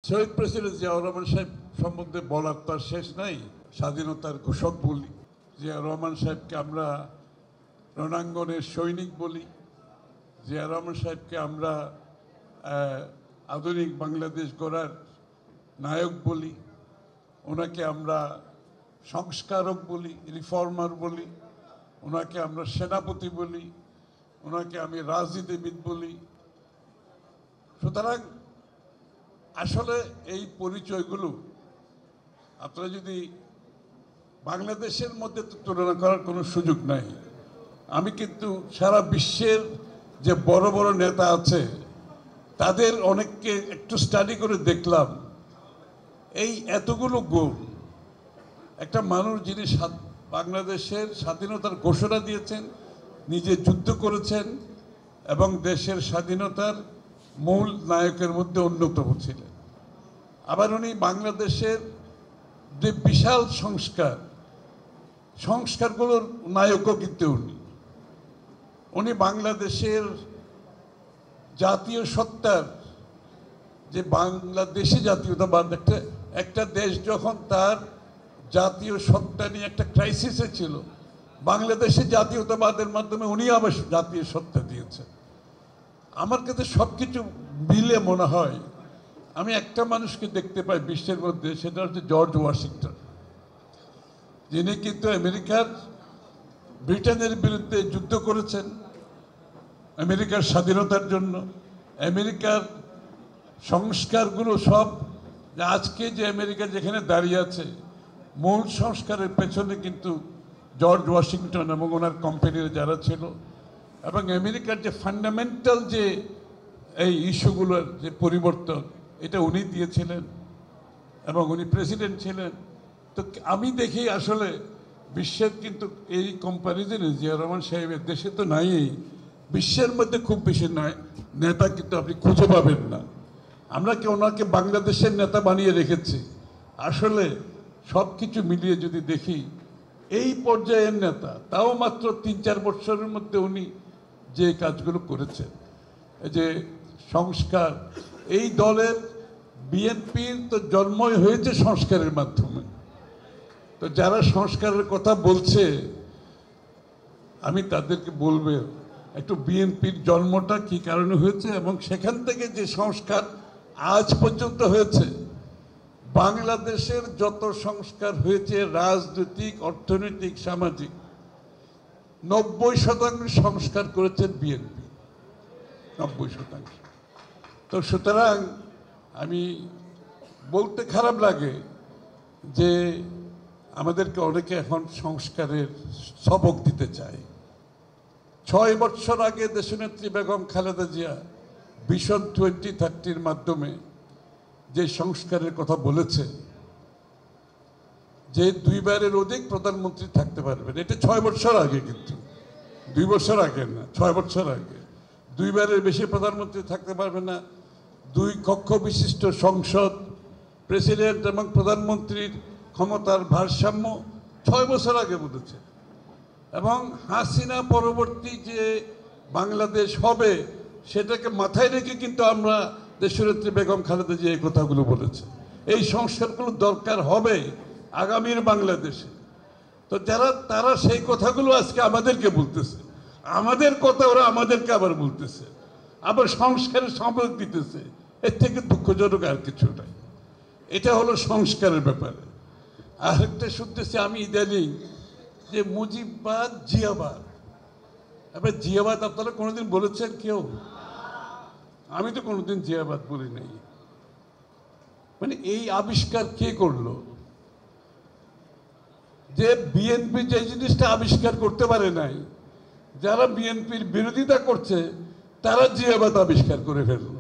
শহীদ president Ziaur Rahman সাহেব সম্বন্ধে বলার তার শেষ নাই। স্বাধীনতার ঘোষক বলি, জিয়াউর রহমান সাহেবকে আমরা রণাঙ্গনের সৈনিক বলি, জিয়াউর রহমান সাহেবকে আমরা আধুনিক বাংলাদেশ গড়ার নায়ক বলি, ওনাকে আমরা সংস্কারক বলি, রিফর্মার বলি, ওনাকে আমরা সেনাপতি বলি, ওনাকে আমি রাজনীতিবিদ বলি। সুতরাং আসলে এই পরিচয়গুলো আপনারা যদি বাংলাদেশের মধ্যে তুলনা করার কোনো সুযোগ নাই। আমি কিন্তু সারা বিশ্বের যে বড় বড় নেতা আছে তাদের অনেককে একটু স্টাডি করে দেখলাম, এই এতগুলো গুণ একটা মানুষ যিনি বাংলাদেশের স্বাধীনতার ঘোষণা দিয়েছেন, নিজে যুদ্ধ করেছেন এবং দেশের স্বাধীনতার মূল নায়কের মধ্যে অন্যতম ছিলেন। আবার উনি বাংলাদেশের যে বিশাল সংস্কারগুলোর নায়কও কিন্তু উনি বাংলাদেশের জাতীয় সত্তার যে বাংলাদেশি জাতীয়তাবাদ, একটা দেশ যখন তার জাতীয় সত্তা নিয়ে একটা ক্রাইসিসে ছিল, বাংলাদেশি জাতীয়তাবাদের মাধ্যমে উনি আবার জাতীয় সত্তা দিয়েছেন। আমার কাছে সব কিছু মিলে মনে হয় আমি একটা মানুষকে দেখতে পাই বিশ্বের মধ্যে, সেটা হচ্ছে জর্জ ওয়াশিংটন, যিনি কিন্তু ব্রিটেনের বিরুদ্ধে যুদ্ধ করেছেন আমেরিকার স্বাধীনতার জন্য। আমেরিকার সংস্কারগুলো সব আজকে যে আমেরিকা যেখানে দাঁড়িয়ে আছে, মূল সংস্কারের পেছনে কিন্তু জর্জ ওয়াশিংটন এবং ওনার কোম্পানির যারা ছিল, এবং আমেরিকার যে ফান্ডামেন্টাল যে এই ইস্যুগুলোর যে পরিবর্তন, এটা উনি দিয়েছিলেন এবং উনি প্রেসিডেন্ট ছিলেন। তো আমি দেখি আসলে বিশ্বের কিন্তু এই কম্প্যারিজনে জিয়াউর রহমান সাহেবের দেশে তো নাই, বিশ্বের মধ্যে খুব বেশি নয় নেতা কিন্তু আপনি খুঁজে পাবেন না। আমরা কি ওনাকে বাংলাদেশের নেতা বানিয়ে রেখেছি? আসলে সব কিছু মিলিয়ে যদি দেখি এই পর্যায়ের নেতা, তাও মাত্র ৩-৪ বছরের মধ্যে উনি যে কাজগুলো করেছেন, এই যে সংস্কার, এই দলের বিএনপির তো জন্মই হয়েছে সংস্কারের মাধ্যমে। তো যারা সংস্কারের কথা বলছে আমি তাদেরকে বলবো একটু বিএনপির জন্মটা কি কারণে হয়েছে এবং সেখান থেকে যে সংস্কার আজ পর্যন্ত হয়েছে। বাংলাদেশের যত সংস্কার হয়েছে রাজনৈতিক, অর্থনৈতিক, সামাজিক, 90% সংস্কার করেছেন বিএনপি, 90%। তো সুতরাং আমি বলতে খারাপ লাগে যে আমাদেরকে অনেকে এখন সংস্কারের সবক দিতে চায়। 6 বছর আগে দেশনেত্রী বেগম খালেদা জিয়া ভিশন 2030-র মাধ্যমে যে সংস্কারের কথা বলেছে, যে 2 বারের অধিক প্রধানমন্ত্রী থাকতে পারবেন, এটা 6 বছর আগে, কিন্তু 2 বছর আগে না, 6 বছর আগে। 2 বারের বেশি প্রধানমন্ত্রী থাকতে পারবে না, 2 কক্ষ বিশিষ্ট সংসদ, প্রেসিডেন্ট এবং প্রধানমন্ত্রীর ক্ষমতার ভারসাম্য 6 বছর আগে বলেছে। এবং হাসিনা পরবর্তী যে বাংলাদেশ হবে সেটাকে মাথায় রেখে কিন্তু আমরা দেশনেত্রী বেগম খালেদা জিয়া এই কথাগুলো বলেছে। এই সংস্কারগুলো দরকার হবে আগামীর বাংলাদেশে। তো তারা সেই কথাগুলো আজকে আমাদেরকে বলতেছে, আমাদের কথা ওরা আমাদেরকে আবার বলতেছে, আবার সংস্কারের সবক দিতেছে। এর থেকে দুঃখজনক আর কিছু নাই। এটা হলো সংস্কারের ব্যাপারে। আরেকটা শুনতেছি আমি ইদানিং যে মুজিববাদ, জিয়াবাদ। এবার জিয়াবাদ আপনারা কোনোদিন বলেছেন কেউ? আমি তো কোনোদিন জিয়াবাদ বলি নাই। মানে এই আবিষ্কার কে করলো? যে বিএনপি যে জিনিসটা আবিষ্কার করতে পারে নাই, যারা বিএনপির বিরোধিতা করছে তারা জিয়াবাদ আবিষ্কার করে ফেলল।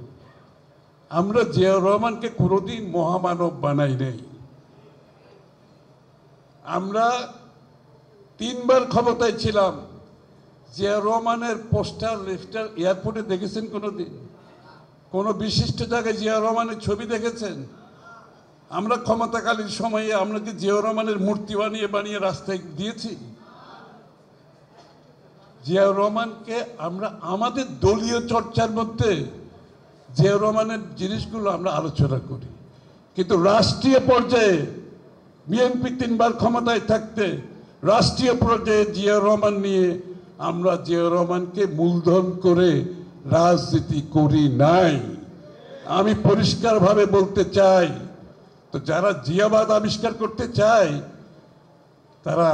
আমরা জিয়াউর রহমানকে কোনোদিন মহামানব বানাই নাই। আমরা 3 বার ক্ষমতায় ছিলাম। জিয়াউর রহমানের পোস্টার লিফটার এয়ারপোর্টে দেখেছেন কোনোদিন? কোনো বিশিষ্ট জায়গায় জিয়াউর রহমানের ছবি দেখেছেন? আমরা ক্ষমতাকালীন সময়ে আমরা কি জিয়াউর রহমানের মূর্তি বানিয়ে রাস্তায় দিয়েছি? জিয়াউর রহমানকে আমরা আমাদের দলীয় চর্চার মধ্যে জিয়াউর রহমানের জিনিসগুলো আমরা আলোচনা করি। কিন্তু রাষ্ট্রীয় পর্যায়ে বিএনপি 3 বার ক্ষমতায় থাকতে রাষ্ট্রীয় পর্যায়ে জিয়াউর রহমান নিয়ে আমরা জিয়াউর রহমানকে মূলধন করে রাজনীতি করি নাই। আমি পরিষ্কারভাবে বলতে চাই, তো যারা জিয়াবাদ আবিষ্কার করতে চায় তারা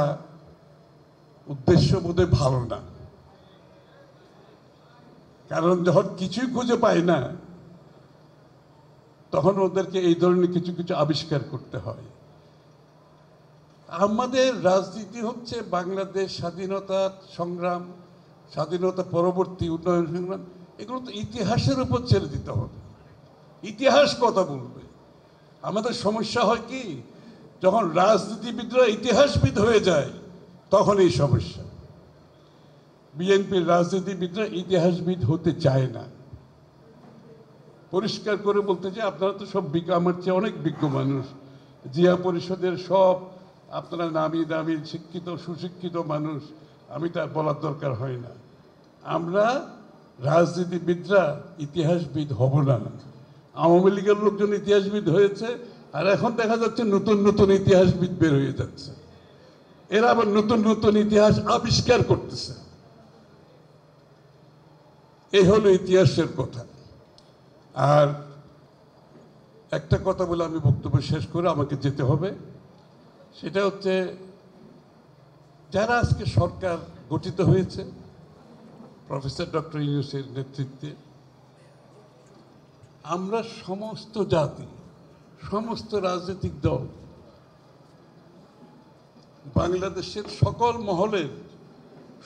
উদ্দেশ্য বোধহয় ভালো না, কারণ যখন কিছুই খুঁজে পায় না তখন ওদেরকে এই ধরনের কিছু কিছু আবিষ্কার করতে হয়। আমাদের রাজনীতি হচ্ছে বাংলাদেশ স্বাধীনতা সংগ্রাম, স্বাধীনতা পরবর্তী উন্নয়ন সংগ্রাম, এগুলো তো ইতিহাসের উপর ছেড়ে দিতে হবে। ইতিহাস কথা বলবে। আমাদের সমস্যা হয় কি, যখন রাজনীতিবিদরা ইতিহাসবিদ হয়ে যায় তখন এই সমস্যা। বিএনপির রাজনীতিবিদরা ইতিহাসবিদ হতে চায় না। পরিষ্কার করে বলতে চাই, আপনারা তো সব বিজ্ঞ, আমার চেয়ে অনেক বিজ্ঞ মানুষ, জিয়া পরিষদের সব আপনারা নামি দামি শিক্ষিত সুশিক্ষিত মানুষ, আমি তার বলার দরকার হয় না। আমরা রাজনীতিবিদরা ইতিহাসবিদ হব না। আওয়ামী লীগের লোকজন ইতিহাসবিদ হয়েছে, আর এখন দেখা যাচ্ছে নতুন নতুন ইতিহাসবিদ বের হয়ে যাচ্ছে। এরা আবার নতুন নতুন ইতিহাস আবিষ্কার করতেছে। এই হলো ইতিহাসের কথা। আর একটা কথা বলে আমি বক্তব্য শেষ করে আমাকে যেতে হবে, সেটা হচ্ছে যারা আজকে সরকার গঠিত হয়েছে প্রফেসর ডক্টর ইউনূসের নেতৃত্বে, আমরা সমস্ত জাতি, সমস্ত রাজনৈতিক দল, বাংলাদেশের সকল মহলের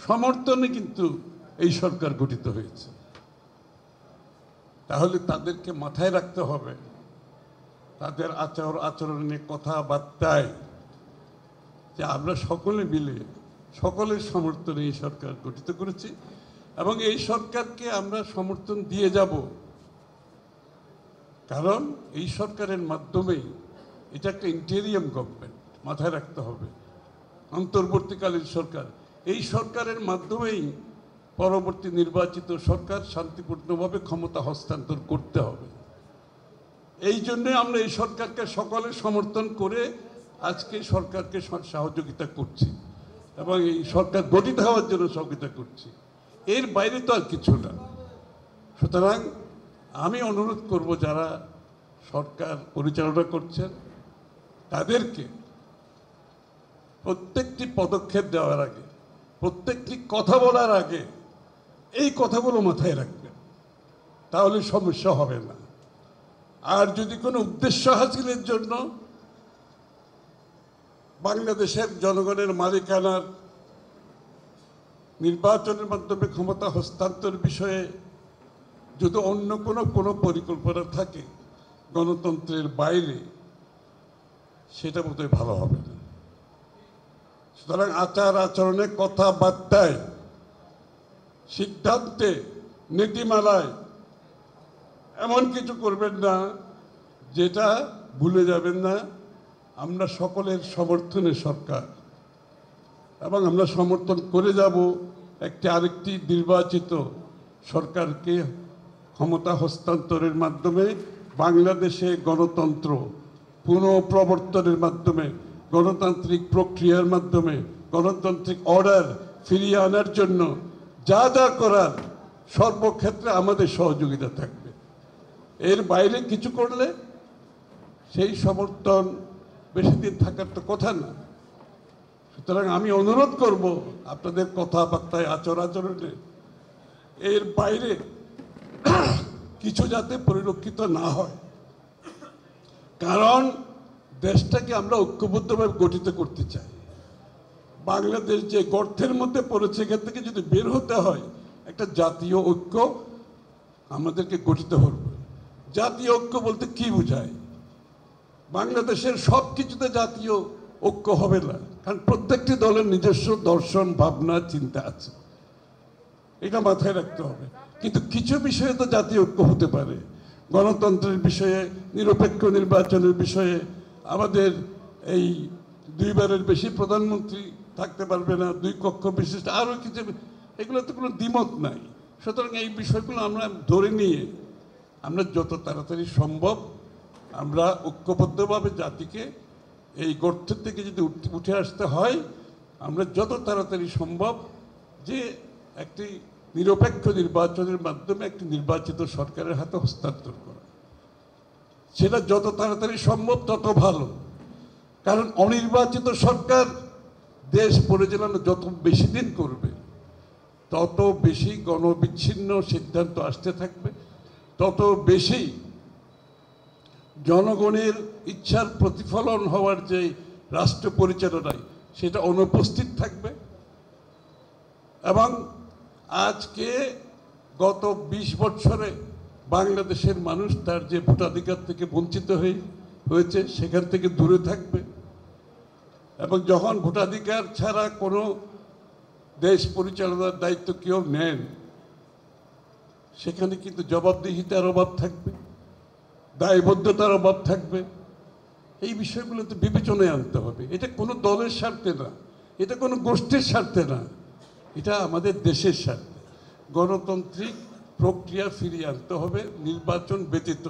সমর্থনে কিন্তু এই সরকার গঠিত হয়েছে। তাহলে তাদেরকে মাথায় রাখতে হবে, তাদের আচরণে কথাবার্তায়, যে আমরা সকলে মিলে সকলের সমর্থনে এই সরকার গঠিত করেছি এবং এই সরকারকে আমরা সমর্থন দিয়ে যাব। কারণ এই সরকারের মাধ্যমেই, এটা একটা ইন্টেরিয়াম গভর্নমেন্ট, মাথায় রাখতে হবে, অন্তর্বর্তীকালীন সরকার, এই সরকারের মাধ্যমেই পরবর্তী নির্বাচিত সরকার শান্তিপূর্ণভাবে ক্ষমতা হস্তান্তর করতে হবে। এই জন্য আমরা এই সরকারকে সকলে সমর্থন করে আজকে সরকারকে সহযোগিতা করছি এবং এই সরকার গঠিত হওয়ার জন্য সহযোগিতা করছি। এর বাইরে তো আর কিছু না। সুতরাং আমি অনুরোধ করব, যারা সরকার পরিচালনা করছেন তাদেরকে প্রত্যেকটি পদক্ষেপ দেওয়ার আগে, প্রত্যেকটি কথা বলার আগে এই কথাগুলো মাথায় রাখবেন, তাহলে সমস্যা হবে না। আর যদি কোনো উদ্দেশ্য হাসিলের জন্য বাংলাদেশের জনগণের মালিকানার নির্বাচনের মাধ্যমে ক্ষমতা হস্তান্তর বিষয়ে যদি অন্য কোনো পরিকল্পনা থাকে গণতন্ত্রের বাইরে, সেটা বোধহয় ভালো হবে না। সুতরাং আচার আচরণে, কথাবার্তায়, সিদ্ধান্তে, নীতিমালায় এমন কিছু করবেন না যেটা ভুলে যাবেন না আমরা সকলের সমর্থনে সরকার, এবং আমরা সমর্থন করে যাব আরেকটি নির্বাচিত সরকারকে ক্ষমতা হস্তান্তরের মাধ্যমে বাংলাদেশে গণতন্ত্র পুনঃপ্রবর্তনের মাধ্যমে, গণতান্ত্রিক প্রক্রিয়ার মাধ্যমে গণতান্ত্রিক অর্ডার ফিরিয়ে আনার জন্য যা যা করার সর্বক্ষেত্রে আমাদের সহযোগিতা থাকবে। এর বাইরে কিছু করলে সেই সমর্থন বেশি দিন থাকার তো কথা না। সুতরাং আমি অনুরোধ করব আপনাদের কথাবার্তায়, আচরণে এর বাইরে কিছু যাতে পরিলক্ষিত না হয়। কারণ দেশটাকে আমরা ঐক্যবদ্ধভাবে গঠিত করতে চাই। বাংলাদেশ যে গর্তের মধ্যে পড়েছে, এখান থেকে যদি বের হতে হয় একটা জাতীয় ঐক্য আমাদেরকে গঠিত হবে। জাতীয় ঐক্য বলতে কি বোঝায়? বাংলাদেশের সব কিছুতে জাতীয় ঐক্য হবে না, কারণ প্রত্যেকটি দলের নিজস্ব দর্শন, ভাবনা, চিন্তা আছে, এটা মাথায় রাখতে হবে। কিন্তু কিছু বিষয়ে তো জাতীয় ঐক্য হতে পারে। গণতন্ত্রের বিষয়ে, নিরপেক্ষ নির্বাচনের বিষয়ে, আমাদের এই 2 বারের বেশি প্রধানমন্ত্রী থাকতে পারবে না, 2 কক্ষ বিশিষ্ট আরও কিছু, এগুলো তো কোনো দ্বিমত নাই। সুতরাং এই বিষয়গুলো আমরা ধরে নিয়ে আমরা যত তাড়াতাড়ি সম্ভব আমরা ঐক্যবদ্ধভাবে জাতিকে এই গর্তের থেকে যদি উঠে আসতে হয়, আমরা যত তাড়াতাড়ি সম্ভব যে একটি নিরপেক্ষ নির্বাচনের মাধ্যমে একটি নির্বাচিত সরকারের হাতে হস্তান্তর করা, সেটা যত তাড়াতাড়ি সম্ভব তত ভালো। কারণ অনির্বাচিত সরকার দেশ পরিচালনা যত বেশি দিন করবে, তত বেশি গণবিচ্ছিন্ন সিদ্ধান্ত আসতে থাকবে, তত বেশি জনগণের ইচ্ছার প্রতিফলন হওয়ার যে রাষ্ট্র পরিচালনায় সেটা অনুপস্থিত থাকবে। এবং আজকে গত 20 বছরে বাংলাদেশের মানুষ তার যে ভোটাধিকার থেকে বঞ্চিত হয়েছে সেখান থেকে দূরে থাকবে। এবং যখন ভোটাধিকার ছাড়া কোনো দেশ পরিচালনার দায়িত্ব কেউ নেন, সেখানে কিন্তু জবাবদিহিতার অভাব থাকবে, দায়বদ্ধতার অভাব থাকবে। এই বিষয়গুলো তো বিবেচনায় আনতে হবে। এটা কোনো দলের স্বার্থে না, এটা কোনো গোষ্ঠীর স্বার্থে না, এটা আমাদের দেশের স্বার্থে। গণতান্ত্রিক প্রক্রিয়া ফিরিয়ে আনতে হবে নির্বাচন ব্যতীত।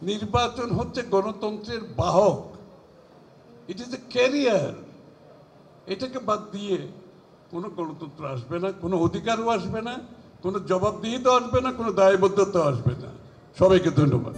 নির্বাচন হচ্ছে গণতন্ত্রের বাহক, ইট ইজ এ ক্যারিয়ার। এটাকে বাদ দিয়ে কোনো গণতন্ত্র আসবে না, কোনো অধিকারও আসবে না, কোনো জবাবদিহিতা আসবে না, কোনো দায়বদ্ধতা আসবে না। সবাইকে ধন্যবাদ।